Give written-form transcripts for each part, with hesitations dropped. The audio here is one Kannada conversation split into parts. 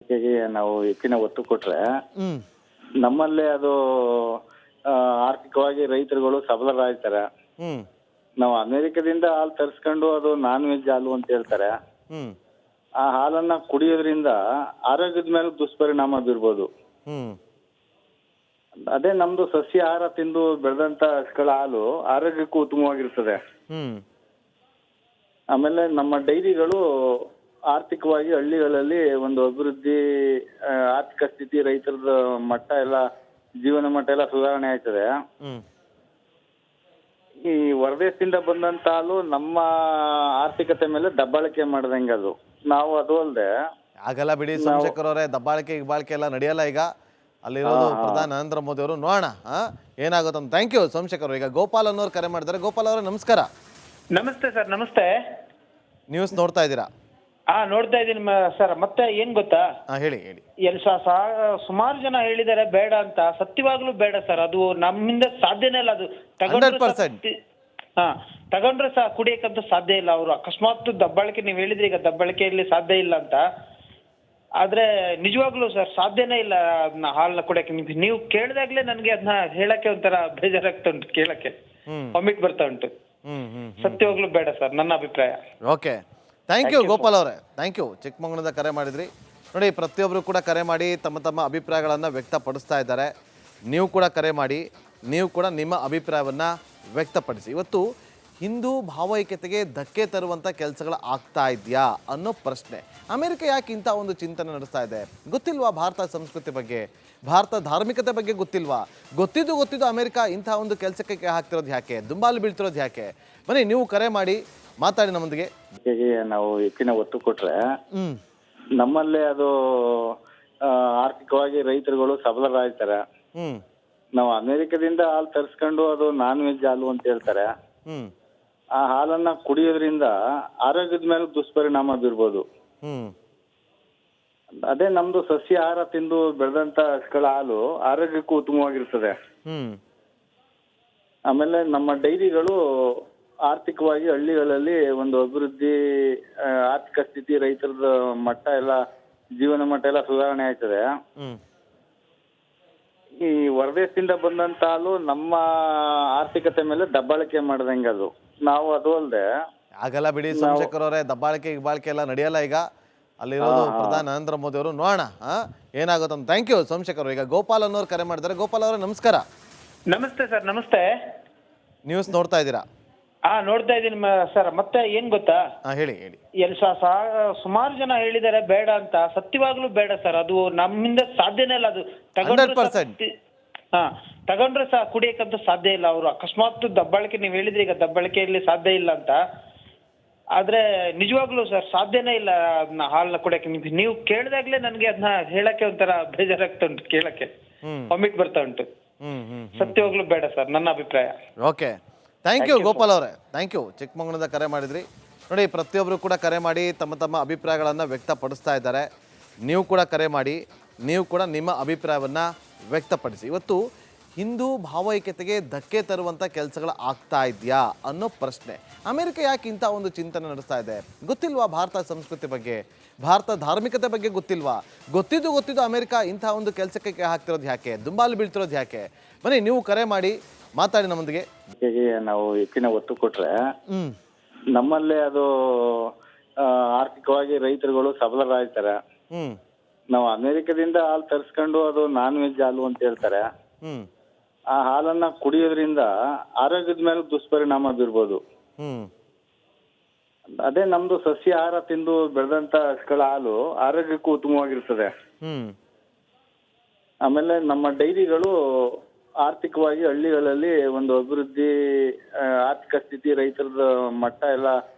ಆರ್ಥಿಕತೆಗೆ ನಾವು ಹೆಚ್ಚಿನ ಒತ್ತು ಕೊಟ್ರೆ ಹ್ಮ್ ನಮ್ಮಲ್ಲೇ ಅದು ಆರ್ಥಿಕವಾಗಿ ರೈತರುಗಳು ಸಬಲರಾಗ್ತಾರೆ. ಹ್ಮ್ ನಾವು ಅಮೆರಿಕದಿಂದ ಹಾಲು ತರಿಸ್ಕೊಂಡು ಅದು ನಾನ್ ವೆಜ್ ಹಾಲು ಅಂತ ಹೇಳ್ತಾರೆ. ಹ್ಮ್ ಆ ಹಾಲನ್ನ ಕುಡಿಯೋದ್ರಿಂದ ಆರೋಗ್ಯದ ಮೇಲೆ ದುಷ್ಪರಿಣಾಮ ಬೀರ್ಬೋದು. ಹ್ಮ್ ಅದೇ ನಮ್ದು ಸಸ್ಯ ಆಹಾರ ತಿಂದು ಬೆಳೆದಂತ ಹಸುಗಳ ಹಾಲು ಆರೋಗ್ಯಕ್ಕೂ ಉತ್ತಮವಾಗಿರ್ತದೆ. ಹ್ಮ್ ಆಮೇಲೆ ನಮ್ಮ ಡೈರಿಗಳು ಆರ್ಥಿಕವಾಗಿ ಹಳ್ಳಿಗಳಲ್ಲಿ ಒಂದು ಅಭಿವೃದ್ಧಿ, ಆರ್ಥಿಕ ಸ್ಥಿತಿ, ರೈತರ ಮಟ್ಟ ಎಲ್ಲ, ಜೀವನ ಮಟ್ಟ ಎಲ್ಲ ಸುಧಾರಣೆ ಆಯ್ತದೆ. ಹ್ಮ್ ಈ ಹೊರದೇಶದಿಂದ ಬಂದಂತ ಹಾಲು ನಮ್ಮ ಆರ್ಥಿಕತೆ ಮೇಲೆ ದಬ್ಬಾಳಿಕೆ ಮಾಡ್ದಂಗೆ ಅದು. ನಾವು ಅದು ಅಲ್ಲದೆ ಆಗಲ್ಲ ಬಿಡಿ ಸೋಮಶೇಖರ್ ಅವರೇ, ದಬ್ಬಾಳಿಕೆ ಗಿಬ್ಬಾಳಿಕೆ ಎಲ್ಲ ನಡೆಯಲ್ಲ ಈಗ. ಅಲ್ಲಿರೋದು ಪ್ರಧಾನಿ ನರೇಂದ್ರ ಮೋದಿ ಅವರು. ನೋಡೋಣ ಏನಾಗುತ್ತಂತ. Thank you Somashekar. ಈಗ ಗೋಪಾಲ್ ಅನ್ನೋರು ಕರೆ ಮಾಡಿದ್ದಾರೆ. ಗೋಪಾಲ್ ಅವರೇ ನಮಸ್ಕಾರ. ನಮಸ್ತೆ ಸರ್. ನಮಸ್ತೆ. ನ್ಯೂಸ್ ನೋಡ್ತಾ ಇದ್ದೀರಾ? ನೋಡ್ತಾ ಇದ್ದೀನಿ ಸರ್. ಮತ್ತೆ ಏನ್ ಗೊತ್ತಾ, ಹೇಳಿ ಹೇಳಿ. ಸುಮಾರು ಜನ ಹೇಳಿದ್ದಾರೆ ಬೇಡ ಅಂತ. ಸತ್ಯವಾಗ್ಲೂ ಬೇಡ ಸರ್. ಅದು ನಮ್ಮಿಂದ ಸಾಧ್ಯನೇ ಇಲ್ಲ. ಅದು 100%. ತಗೊಂಡ್ರೆ ಸಹ ಕುಡಿಯಕ್ಕಂತೂ ಸಾಧ್ಯ ಇಲ್ಲ. ಅವರು ಅಕಸ್ಮಾತ್ ದಬ್ಬಾಳಿಕೆ, ನೀವು ಹೇಳಿದ್ರಿ ಈಗ ದಬ್ಬಾಳಿಕೆಯಲ್ಲಿ ಸಾಧ್ಯ ಇಲ್ಲ ಅಂತ. ಆದ್ರೆ ನಿಜವಾಗ್ಲೂ ಸರ್ ಸಾಧ್ಯನೇ ಇಲ್ಲ ಅದನ್ನ ಹಾಲನ್ನ ಕುಡಿಯಕ್ಕೆ. ನೀವು ಕೇಳಿದಾಗ್ಲೇ ನನ್ಗೆ ಅದನ್ನ ಹೇಳಕ್ಕೆ ಒಂಥರ ಬೇಜಾರಾಗ್ತಾ ಉಂಟು, ಕೇಳಕ್ಕೆ ವಾಮಿಟ್ ಬರ್ತಾ ಉಂಟು. ಸತ್ಯವಾಗ್ಲೂ ಬೇಡ ಸರ್, ನನ್ನ ಅಭಿಪ್ರಾಯ. ಓಕೆ, ಥ್ಯಾಂಕ್ ಯು ಗೋಪಾಲ್ ಅವರೇ, ಥ್ಯಾಂಕ್ ಯು. ಚಿಕ್ಕಮಗಳೂರಿಂದ ಕರೆ ಮಾಡಿದ್ರಿ. ನೋಡಿ, ಪ್ರತಿಯೊಬ್ಬರು ಕೂಡ ಕರೆ ಮಾಡಿ ತಮ್ಮ ತಮ್ಮ ಅಭಿಪ್ರಾಯಗಳನ್ನು ವ್ಯಕ್ತಪಡಿಸ್ತಾ ಇದ್ದಾರೆ. ನೀವು ಕೂಡ ಕರೆ ಮಾಡಿ, ನೀವು ಕೂಡ ನಿಮ್ಮ ಅಭಿಪ್ರಾಯವನ್ನು ವ್ಯಕ್ತಪಡಿಸಿ. ಇವತ್ತು ಹಿಂದೂ ಭಾವೈಕ್ಯತೆಗೆ ಧಕ್ಕೆ ತರುವಂಥ ಕೆಲಸಗಳು ಆಗ್ತಾ ಇದೆಯಾ ಅನ್ನೋ ಪ್ರಶ್ನೆ. ಅಮೆರಿಕ ಯಾಕೆ ಇಂಥ ಒಂದು ಚಿಂತನೆ ನಡೆಸ್ತಾ ಇದೆ? ಗೊತ್ತಿಲ್ವಾ ಭಾರತ ಸಂಸ್ಕೃತಿ ಬಗ್ಗೆ, ಭಾರತ ಧಾರ್ಮಿಕತೆ ಬಗ್ಗೆ ಗೊತ್ತಿಲ್ವಾ? ಗೊತ್ತಿದ್ದು ಅಮೆರಿಕ ಇಂಥ ಒಂದು ಕೆಲಸಕ್ಕೆ ಹಾಕ್ತಿರೋದು ಯಾಕೆ, ದುಂಬಾಲು ಬೀಳ್ತಿರೋದು ಯಾಕೆ? ಬನ್ನಿ, ನೀವು ಕರೆ ಮಾಡಿ ಮಾತಾಡಿ ನಮ್ಮೊಂದಿಗೆ. ನಾವು ಹೆಚ್ಚಿನ ಒತ್ತು ಕೊಟ್ರೆ ನಮ್ಮಲ್ಲೇ ಅದು ಆರ್ಥಿಕವಾಗಿ ರೈತರುಗಳು ಸಬಲರಾಗ್ತಾರೆ. ನಾವು ಅಮೆರಿಕದಿಂದ ಹಾಲು ತರಿಸ್ಕೊಂಡು ಅದು ನಾನ್ ವೆಜ್ ಹಾಲು ಅಂತ ಹೇಳ್ತಾರೆ. ಆ ಹಾಲನ್ನ ಕುಡಿಯೋದ್ರಿಂದ ಆರೋಗ್ಯದ ಮೇಲೆ ದುಷ್ಪರಿಣಾಮ ಬೀರ್ಬೋದು. ಅದೇ ನಮ್ದು ಸಸ್ಯ ಆಹಾರ ತಿಂದು ಬೆಳೆದಂತ ಹಸುಗಳ ಹಾಲು ಆರೋಗ್ಯಕ್ಕೂ ಉತ್ತಮವಾಗಿರ್ತದೆ. ಆಮೇಲೆ ನಮ್ಮ ಡೈರಿಗಳು ಆರ್ಥಿಕವಾಗಿ ಹಳ್ಳಿಗಳಲ್ಲಿ ಒಂದು ಅಭಿವೃದ್ಧಿ, ಆರ್ಥಿಕ ಸ್ಥಿತಿ, ರೈತರ ಮಟ್ಟ ಎಲ್ಲ, ಜೀವನ ಮಟ್ಟ ಎಲ್ಲ ಸುಧಾರಣೆ ಆಯ್ತದೆ. ಈ ಹೊರದೇಶದಿಂದ ಬಂದಂತ ಹಾಲು ನಮ್ಮ ಆರ್ಥಿಕತೆ ಮೇಲೆ ದಬ್ಬಾಳಿಕೆ ಮಾಡ್ದಂಗೆ ಅದು. ನಾವು ಅದು ಅಲ್ಲದೆ ಆಗಲ್ಲ ಬಿಡಿ ಸೋಮಶೇಖರ್ ಅವರೇ, ದಬ್ಬಾಳಿಕೆ ಗಿಬ್ಬಾಳಿಕೆ ಎಲ್ಲ ನಡೆಯಲ್ಲ ಈಗ. ಅಲ್ಲಿರೋದು ಪ್ರಧಾನಿ ನರೇಂದ್ರ ಮೋದಿ ಅವರು. ನೋಡೋಣ ಏನಾಗುತ್ತಂತ. Thank you Somashekar. ಈಗ ಗೋಪಾಲ್ ಅನ್ನೋರು ಕರೆ ಮಾಡಿದ್ದಾರೆ. ಗೋಪಾಲ್ ಅವರೇ ನಮಸ್ಕಾರ. ನಮಸ್ತೆ ಸರ್. ನಮಸ್ತೆ. ನ್ಯೂಸ್ ನೋಡ್ತಾ ಇದ್ದೀರಾ? ನೋಡ್ತಾ ಇದ್ದೀನಿ ಸರ್. ಮತ್ತೆ ಏನ್ ಗೊತ್ತಾ, ಹೇಳಿ ಹೇಳಿ. ಸುಮಾರು ಜನ ಹೇಳಿದ್ದಾರೆ ಬೇಡ ಅಂತ. ಸತ್ಯವಾಗ್ಲೂ ಬೇಡ ಸರ್. ಅದು ನಮ್ಮಿಂದ ಸಾಧ್ಯನೇ ಇಲ್ಲ. ಅದು 100%. ತಗೊಂಡ್ರೆ ಸಹ ಕುಡಿಯಕ್ಕಂತೂ ಸಾಧ್ಯ ಇಲ್ಲ. ಅವರು ಅಕಸ್ಮಾತ್ ದಬ್ಬಾಳಿಕೆ, ನೀವು ಹೇಳಿದ್ರಿ ಈಗ ದಬ್ಬಾಳಿಕೆಯಲ್ಲಿ ಸಾಧ್ಯ ಇಲ್ಲ ಅಂತ. ಆದ್ರೆ ನಿಜವಾಗ್ಲೂ ಸರ್ ಸಾಧ್ಯನೇ ಇಲ್ಲ ಅದನ್ನ ಹಾಲನ್ನ ಕುಡಿಯಕ್ಕೆ. ನೀವು ಕೇಳಿದಾಗ್ಲೇ ನನ್ಗೆ ಅದನ್ನ ಹೇಳಕ್ಕೆ ಒಂಥರ ಬೇಜಾರಾಗ್ತಾ ಉಂಟು, ಕೇಳಕ್ಕೆ ವಾಮಿಟ್ ಬರ್ತಾ ಉಂಟು. ಸತ್ಯವಾಗ್ಲೂ ಬೇಡ ಸರ್, ನನ್ನ ಅಭಿಪ್ರಾಯ. ಓಕೆ, ಥ್ಯಾಂಕ್ ಯು ಗೋಪಾಲ್ ಅವರೇ, ಥ್ಯಾಂಕ್ ಯು. ಚಿಕ್ಕಮಗಳೂರಿಂದ ಕರೆ ಮಾಡಿದ್ರಿ. ನೋಡಿ, ಪ್ರತಿಯೊಬ್ಬರು ಕೂಡ ಕರೆ ಮಾಡಿ ತಮ್ಮ ತಮ್ಮ ಅಭಿಪ್ರಾಯಗಳನ್ನು ವ್ಯಕ್ತಪಡಿಸ್ತಾ ಇದ್ದಾರೆ. ನೀವು ಕೂಡ ಕರೆ ಮಾಡಿ, ನೀವು ಕೂಡ ನಿಮ್ಮ ಅಭಿಪ್ರಾಯವನ್ನು ವ್ಯಕ್ತಪಡಿಸಿ. ಇವತ್ತು ಹಿಂದೂ ಭಾವೈಕ್ಯತೆಗೆ ಧಕ್ಕೆ ತರುವಂಥ ಕೆಲಸಗಳು ಆಗ್ತಾ ಇದೆಯಾ ಅನ್ನೋ ಪ್ರಶ್ನೆ. ಅಮೆರಿಕ ಯಾಕೆ ಇಂಥ ಒಂದು ಚಿಂತನೆ ನಡೆಸ್ತಾ ಇದೆ? ಗೊತ್ತಿಲ್ವಾ ಭಾರತ ಸಂಸ್ಕೃತಿ ಬಗ್ಗೆ, ಭಾರತ ಧಾರ್ಮಿಕತೆ ಬಗ್ಗೆ ಗೊತ್ತಿಲ್ವಾ? ಗೊತ್ತಿದ್ದು ಅಮೆರಿಕ ಇಂಥ ಒಂದು ಕೆಲಸಕ್ಕೆ ಹಾಕ್ತಿರೋದು ಯಾಕೆ, ದುಂಬಾಲು ಬೀಳ್ತಿರೋದು ಯಾಕೆ? ಬನ್ನಿ, ನೀವು ಕರೆ ಮಾಡಿ ಮಾತಾಡಿ ನಮ್ಮೊಂದಿಗೆ. ನಾವು ಹೆಚ್ಚಿನ ಒತ್ತು ಕೊಟ್ರೆ ನಮ್ಮಲ್ಲೇ ಅದು ಆರ್ಥಿಕವಾಗಿ ರೈತರುಗಳು ಸಬಲರಾಗ್ತಾರೆ. ನಾವು ಅಮೆರಿಕದಿಂದ ಹಾಲು ತರಿಸ್ಕೊಂಡು ಅದು ನಾನ್ ವೆಜ್ ಹಾಲು ಅಂತ ಹೇಳ್ತಾರೆ. ಆ ಹಾಲನ್ನ ಕುಡಿಯೋದ್ರಿಂದ ಆರೋಗ್ಯದ ಮೇಲೆ ದುಷ್ಪರಿಣಾಮ ಬೀರ್ಬೋದು. ಅದೇ ನಮ್ದು ಸಸ್ಯ ಆಹಾರ ತಿಂದು ಬೆಳೆದಂತ ಹಸುಗಳ ಹಾಲು ಆರೋಗ್ಯಕ್ಕೂ ಉತ್ತಮವಾಗಿರ್ತದೆ. ಆಮೇಲೆ ನಮ್ಮ ಡೈರಿಗಳು ಆರ್ಥಿಕವಾಗಿ ಹಳ್ಳಿಗಳಲ್ಲಿ ಒಂದು ಅಭಿವೃದ್ಧಿ, ಆರ್ಥಿಕ ಸ್ಥಿತಿ, ರೈತರ ಮಟ್ಟ ಎಲ್ಲ,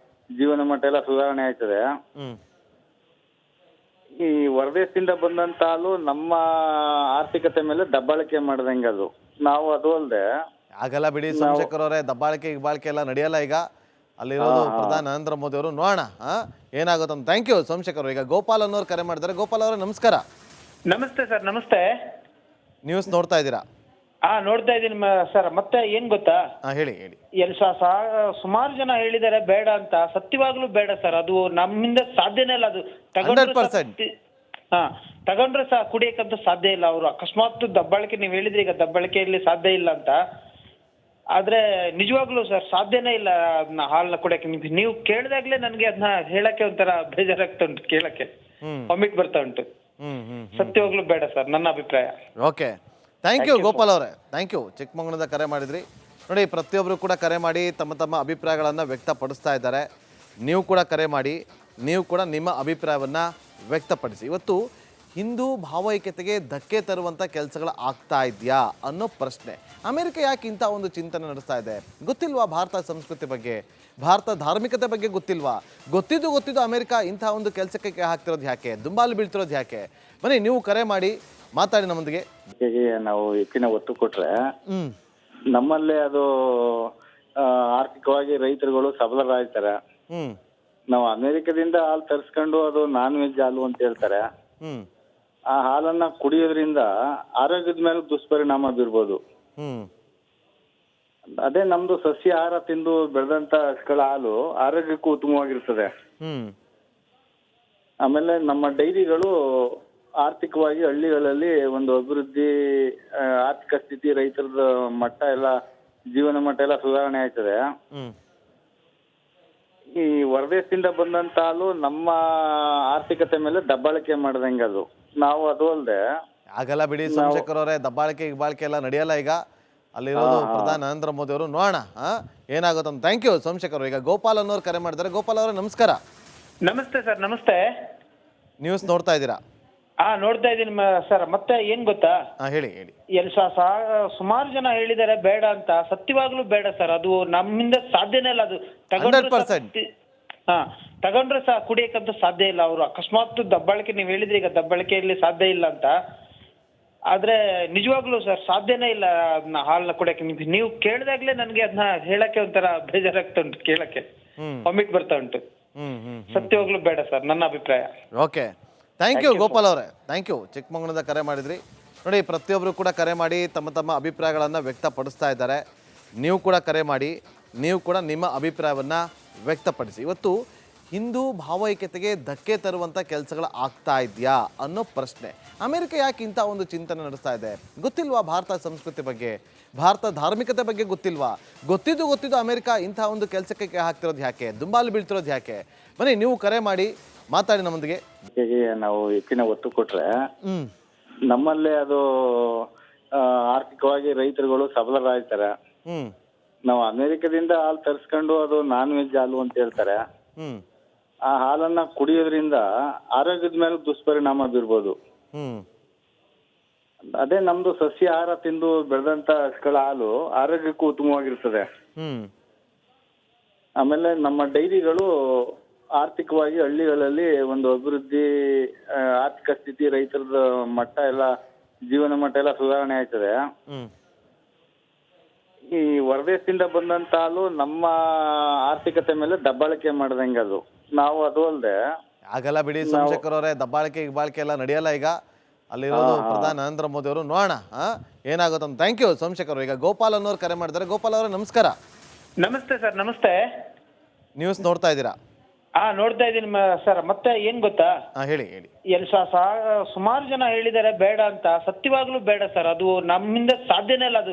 ಜೀವನ ಮಟ್ಟ ಎಲ್ಲ ಸುಧಾರಣೆ ಆಯ್ತದೆ. ಈ ಹೊರದೇಶದಿಂದ ಬಂದಂತ ಹಾಲು ನಮ್ಮ ಆರ್ಥಿಕತೆ ಮೇಲೆ ದಬ್ಬಾಳಿಕೆ ಮಾಡ್ದಂಗೆ ಅದು. ನಾವು ಅದು ಅಲ್ಲದೆ ಆಗಲ್ಲ ಬಿಡಿ ಸೋಮಶೇಖರ್ ಅವರೇ, ದಬ್ಬಾಳಿಕೆ ಗಿಬ್ಬಾಳಿಕೆ ಎಲ್ಲ ನಡೆಯಲ್ಲ ಈಗ. ಅಲ್ಲಿರೋದು ಪ್ರಧಾನಿ ನರೇಂದ್ರ ಮೋದಿ ಅವರು. ನೋಡೋಣ ಏನಾಗುತ್ತಂತ. Thank you Somashekar. ಈಗ ಗೋಪಾಲ್ ಅನ್ನೋರು ಕರೆ ಮಾಡಿದ್ದಾರೆ. ಗೋಪಾಲ್ ಅವರೇ ನಮಸ್ಕಾರ. ನಮಸ್ತೆ ಸರ್. ನಮಸ್ತೆ. ನ್ಯೂಸ್ ನೋಡ್ತಾ ಇದ್ದೀರಾ? ನೋಡ್ತಾ ಇದ್ದೀನಿ ಸರ್. ಮತ್ತೆ ಏನ್ ಗೊತ್ತಾ, ಹೇಳಿ ಹೇಳಿ. ಸುಮಾರು ಜನ ಹೇಳಿದ್ದಾರೆ ಬೇಡ ಅಂತ. ಸತ್ಯವಾಗ್ಲೂ ಬೇಡ ಸರ್. ಅದು ನಮ್ಮಿಂದ ಸಾಧ್ಯನೇ ಇಲ್ಲ. ಅದು 100%. ಹಾ ತಗೊಂಡ್ರೆ ಸಹ ಕುಡಿಯಕ್ಕಂತೂ ಸಾಧ್ಯ ಇಲ್ಲ. ಅವರು ಅಕಸ್ಮಾತ್ ದಬ್ಬಾಳಿಕೆ ನೀವು ಹೇಳಿದ್ರಿ ಈಗ ದಬ್ಬಾಳಿಕೆಯಲ್ಲಿ ಸಾಧ್ಯ ಇಲ್ಲ ಅಂತ. ಆದ್ರೆ ನಿಜವಾಗ್ಲೂ ಸರ್ ಸಾಧ್ಯನೇ ಇಲ್ಲ ಅದನ್ನ ಹಾಲನ್ನ ಕುಡಿಯಕ್ಕೆ. ನೀವು ಕೇಳಿದಾಗ್ಲೇ ನನಗೆ ಅದನ್ನ ಹೇಳಕ್ಕೆ ಒಂಥರ ಬೇಜಾರಾಗ್ತಾ ಉಂಟು, ಕೇಳಕ್ಕೆ ವಾಮಿಟ್ ಬರ್ತಾ ಉಂಟು. ಸತ್ಯವಾಗ್ಲೂ ಬೇಡ ಸರ್, ನನ್ನ ಅಭಿಪ್ರಾಯ. ಓಕೆ, ಥ್ಯಾಂಕ್ ಯು ಗೋಪಾಲ್ ಅವರೇ, ಥ್ಯಾಂಕ್ ಯು. ಚಿಕ್ಕಮಗಳೂರಿಂದ ಕರೆ ಮಾಡಿದ್ರಿ. ನೋಡಿ, ಪ್ರತಿಯೊಬ್ಬರು ಕೂಡ ಕರೆ ಮಾಡಿ ತಮ್ಮ ತಮ್ಮ ಅಭಿಪ್ರಾಯಗಳನ್ನು ವ್ಯಕ್ತಪಡಿಸ್ತಾ ಇದ್ದಾರೆ. ನೀವು ಕೂಡ ಕರೆ ಮಾಡಿ, ನೀವು ಕೂಡ ನಿಮ್ಮ ಅಭಿಪ್ರಾಯವನ್ನು ವ್ಯಕ್ತಪಡಿಸಿ. ಇವತ್ತು ಹಿಂದೂ ಭಾವೈಕ್ಯತೆಗೆ ಧಕ್ಕೆ ತರುವಂಥ ಕೆಲಸಗಳು ಆಗ್ತಾ ಇದೆಯಾ ಅನ್ನೋ ಪ್ರಶ್ನೆ. ಅಮೆರಿಕ ಯಾಕೆ ಇಂಥ ಒಂದು ಚಿಂತನೆ ನಡೆಸ್ತಾ ಇದೆ? ಗೊತ್ತಿಲ್ವಾ ಭಾರತ ಸಂಸ್ಕೃತಿ ಬಗ್ಗೆ, ಭಾರತ ಧಾರ್ಮಿಕತೆ ಬಗ್ಗೆ ಗೊತ್ತಿಲ್ವಾ? ಗೊತ್ತಿದ್ದು ಅಮೆರಿಕ ಇಂಥ ಒಂದು ಕೆಲಸಕ್ಕೆ ಹಾಕ್ತಿರೋದು ಯಾಕೆ, ದುಂಬಾಲು ಬೀಳ್ತಿರೋದು ಯಾಕೆ? ಬನ್ನಿ, ನೀವು ಕರೆ ಮಾಡಿ ಮಾತಾಡಿ ನಮ್ಮೊಂದಿಗೆ. ನಾವು ಹೆಚ್ಚಿನ ಒತ್ತು ಕೊಟ್ರೆ ನಮ್ಮಲ್ಲೇ ಅದು ಆರ್ಥಿಕವಾಗಿ ರೈತರುಗಳು ಸಬಲರಾಗ್ತಾರೆ. ನಾವು ಅಮೆರಿಕದಿಂದ ಹಾಲು ತರಿಸ್ಕೊಂಡು ಅದು ನಾನ್ ವೆಜ್ ಹಾಲು ಅಂತ ಹೇಳ್ತಾರೆ. ಆ ಹಾಲನ್ನ ಕುಡಿಯೋದ್ರಿಂದ ಆರೋಗ್ಯದ ಮೇಲೆ ದುಷ್ಪರಿಣಾಮ ಬೀರ್ಬೋದು. ಅದೇ ನಮ್ದು ಸಸ್ಯಾಹಾರ ತಿಂದು ಬೆಳೆದಂತ ಹಸುಗಳ ಹಾಲು ಆರೋಗ್ಯಕ್ಕೂ ಉತ್ತಮವಾಗಿರ್ತದೆ. ಆಮೇಲೆ ನಮ್ಮ ಡೈರಿಗಳು ಆರ್ಥಿಕವಾಗಿ ಹಳ್ಳಿಗಳಲ್ಲಿ ಒಂದು ಅಭಿವೃದ್ಧಿ, ಆರ್ಥಿಕ ಸ್ಥಿತಿ, ರೈತರ ಮಟ್ಟ ಎಲ್ಲ, ಜೀವನ ಮಟ್ಟ ಎಲ್ಲ ಸುಧಾರಣೆ ಆಯ್ತದೆ. ಈ ಹೊರದೇಶದಿಂದ ಬಂದಂತ ಹಾಲು ನಮ್ಮ ಆರ್ಥಿಕತೆ ಮೇಲೆ ದಬ್ಬಾಳಿಕೆ ಮಾಡ್ದಂಗೆ ಅದು. ನಾವು ಅದು ಅಲ್ಲದೆ ಆಗಲ್ಲ ಬಿಡಿ ಸೋಮಶೇಖರ್ ಅವರೇ, ದಬ್ಬಾಳಿಕೆ ಗಿಬ್ಬಾಳಿಕೆ ಎಲ್ಲ ನಡೆಯಲ್ಲ. ಈಗ ಅಲ್ಲಿರೋದು ಪ್ರಧಾನಿ ನರೇಂದ್ರ ಮೋದಿ ಅವರು, ನೋಡೋಣ ಏನಾಗುತ್ತೆ ಅಂತ. ಥ್ಯಾಂಕ್ ಯು ಸೋಮಶೇಖರ್ ಅವರು. ಈಗ ಗೋಪಾಲ್ ಅನ್ನೋರು ಕರೆ ಮಾಡಿದ್ದಾರೆ. ಗೋಪಾಲ್ ಅವರೇ ನಮಸ್ಕಾರ. ನಮಸ್ತೆ ಸರ್. ನಮಸ್ತೆ. ನ್ಯೂಸ್ ನೋಡ್ತಾ ಇದ್ದೀರಾ? ನೋಡ್ತಾ ಇದ್ದೀನಿ ಸರ್. ಮತ್ತೆ ಏನ್ ಗೊತ್ತಾ, ಹೇಳಿ. ಸುಮಾರು ಜನ ಹೇಳಿದ್ದಾರೆ ಬೇಡ ಅಂತ. ಸತ್ಯವಾಗ್ಲೂ ಬೇಡ ಸರ್, ಅದು ನಮ್ಮಿಂದ ಸಾಧ್ಯನೇ ಇಲ್ಲ. ಅದು 100%. ತಗೊಂಡ್ರೆ ಸಹ ಕುಡಿಯಕ್ಕಂತೂ ಸಾಧ್ಯ ಇಲ್ಲ. ಅವರು ಅಕಸ್ಮಾತ್ ದಬ್ಬಾಳಿಕೆ ನೀವು ಹೇಳಿದ್ರಿ ಈಗ ದಬ್ಬಾಳಿಕೆಯಲ್ಲಿ ಸಾಧ್ಯ ಇಲ್ಲ ಅಂತ. ಆದ್ರೆ ನಿಜವಾಗ್ಲೂ ಸರ್ ಸಾಧ್ಯನೇ ಇಲ್ಲ ಅದನ್ನ ಹಾಲನ್ನ ಕುಡಿಯಕ್ಕೆ. ನೀವು ಕೇಳಿದಾಗ್ಲೇ ನನಗೆ ಅದನ್ನ ಹೇಳಕ್ಕೆ ಒಂಥರ ಬೇಜಾರಾಗ್ತಾ ಉಂಟು, ಕೇಳಕ್ಕೆ ವಾಮಿಟ್ ಬರ್ತಾ ಉಂಟು. ಸತ್ಯವಾಗ್ಲೂ ಬೇಡ ಸರ್, ನನ್ನ ಅಭಿಪ್ರಾಯ. ಓಕೆ, ಥ್ಯಾಂಕ್ ಯು ಗೋಪಾಲ್ ಅವರೇ, ಥ್ಯಾಂಕ್ ಯು. ಚಿಕ್ಕಮಗಳೂರಿಂದ ಕರೆ ಮಾಡಿದ್ರಿ. ನೋಡಿ, ಪ್ರತಿಯೊಬ್ಬರು ಕೂಡ ಕರೆ ಮಾಡಿ ತಮ್ಮ ತಮ್ಮ ಅಭಿಪ್ರಾಯಗಳನ್ನು ವ್ಯಕ್ತಪಡಿಸ್ತಾ ಇದ್ದಾರೆ. ನೀವು ಕೂಡ ಕರೆ ಮಾಡಿ, ನೀವು ಕೂಡ ನಿಮ್ಮ ಅಭಿಪ್ರಾಯವನ್ನು ವ್ಯಕ್ತಪಡಿಸಿ. ಇವತ್ತು ಹಿಂದೂ ಭಾವೈಕ್ಯತೆಗೆ ಧಕ್ಕೆ ತರುವಂಥ ಕೆಲಸಗಳು ಆಗ್ತಾ ಇದೆಯಾ ಅನ್ನೋ ಪ್ರಶ್ನೆ. ಅಮೆರಿಕ ಯಾಕೆ ಇಂಥ ಒಂದು ಚಿಂತನೆ ನಡೆಸ್ತಾ ಇದೆ? ಗೊತ್ತಿಲ್ವಾ ಭಾರತ ಸಂಸ್ಕೃತಿ ಬಗ್ಗೆ, ಭಾರತ ಧಾರ್ಮಿಕತೆ ಬಗ್ಗೆ ಗೊತ್ತಿಲ್ವಾ? ಗೊತ್ತಿದ್ದು ಅಮೆರಿಕ ಇಂಥ ಒಂದು ಕೆಲಸಕ್ಕೆ ಹಾಕ್ತಿರೋದು ಯಾಕೆ, ದುಂಬಾಲು ಬೀಳ್ತಿರೋದು ಯಾಕೆ? ಬನ್ನಿ, ನೀವು ಕರೆ ಮಾಡಿ ಮಾತಾಡಿ ನಮ್ಮೊಂದಿಗೆ. ನಾವು ಹೆಚ್ಚಿನ ಒತ್ತು ಕೊಟ್ರೆ ನಮ್ಮಲ್ಲೇ ಅದು ಆರ್ಥಿಕವಾಗಿ ರೈತರುಗಳು ಸಬಲರಾಗ್ತಾರೆ. ನಾವು ಅಮೆರಿಕದಿಂದ ಹಾಲು ತರಿಸ್ಕೊಂಡು ಅದು ನಾನ್ ವೆಜ್ ಹಾಲು ಅಂತ ಹೇಳ್ತಾರೆ. ಆ ಹಾಲನ್ನ ಕುಡಿಯೋದ್ರಿಂದ ಆರೋಗ್ಯದ ಮೇಲೆ ದುಷ್ಪರಿಣಾಮ ಬೀರ್ಬೋದು. ಅದೇ ನಮ್ದು ಸಸ್ಯಾಹಾರ ತಿಂದು ಬೆಳೆದಂತ ಹಸುಗಳ ಹಾಲು ಆರೋಗ್ಯಕ್ಕೂ ಉತ್ತಮವಾಗಿರ್ತದೆ. ಆಮೇಲೆ ನಮ್ಮ ಡೈರಿಗಳು ಆರ್ಥಿಕವಾಗಿ ಹಳ್ಳಿಗಳಲ್ಲಿ ಒಂದು ಅಭಿವೃದ್ಧಿ, ಆರ್ಥಿಕ ಸ್ಥಿತಿ, ರೈತರ ಮಟ್ಟ ಎಲ್ಲ, ಜೀವನ ಮಟ್ಟ ಎಲ್ಲ ಸುಧಾರಣೆ ಆಯ್ತದೆ. ಈ ಹೊರದೇಶದಿಂದ ಬಂದಂತ ಹಾಲು ನಮ್ಮ ಆರ್ಥಿಕತೆ ಮೇಲೆ ದಬ್ಬಾಳಿಕೆ ಮಾಡ್ದಂಗೆ ಅದು. ನಾವು ಅದು ಅಲ್ಲದೆ ಆಗಲ್ಲ ಬಿಡಿ ಸೋಮಶೇಖರ್ ಅವರೇ, ದಬ್ಬಾಳಿಕೆ ಗಿಬ್ಬಾಳಿಕೆ ಎಲ್ಲ ನಡೆಯಲ್ಲ. ಈಗ ಅಲ್ಲಿರೋದು ಪ್ರಧಾನಿ ನರೇಂದ್ರ ಮೋದಿ ಅವರು, ನೋಡೋಣ ಏನಾಗುತ್ತೆ ಅಂತ. ಥ್ಯಾಂಕ್ ಯು ಸೋಮಶೇಖರ್ ಅವರು. ಈಗ ಗೋಪಾಲ್ ಅನ್ನೋರು ಕರೆ ಮಾಡಿದ್ದಾರೆ. ಗೋಪಾಲ್ ಅವರೇ ನಮಸ್ಕಾರ. ನಮಸ್ತೆ ಸರ್. ನಮಸ್ತೆ. ನ್ಯೂಸ್ ನೋಡ್ತಾ ಇದ್ದೀರಾ? ನೋಡ್ತಾ ಇದ್ದೀನಿ ಸರ್. ಮತ್ತೆ ಏನ್ ಗೊತ್ತಾ, ಹೇಳಿ. ಸುಮಾರು ಜನ ಹೇಳಿದ್ದಾರೆ ಬೇಡ ಅಂತ. ಸತ್ಯವಾಗ್ಲೂ ಬೇಡ ಸರ್, ಅದು ನಮ್ಮಿಂದ ಸಾಧ್ಯನೇ ಇಲ್ಲ. ಅದು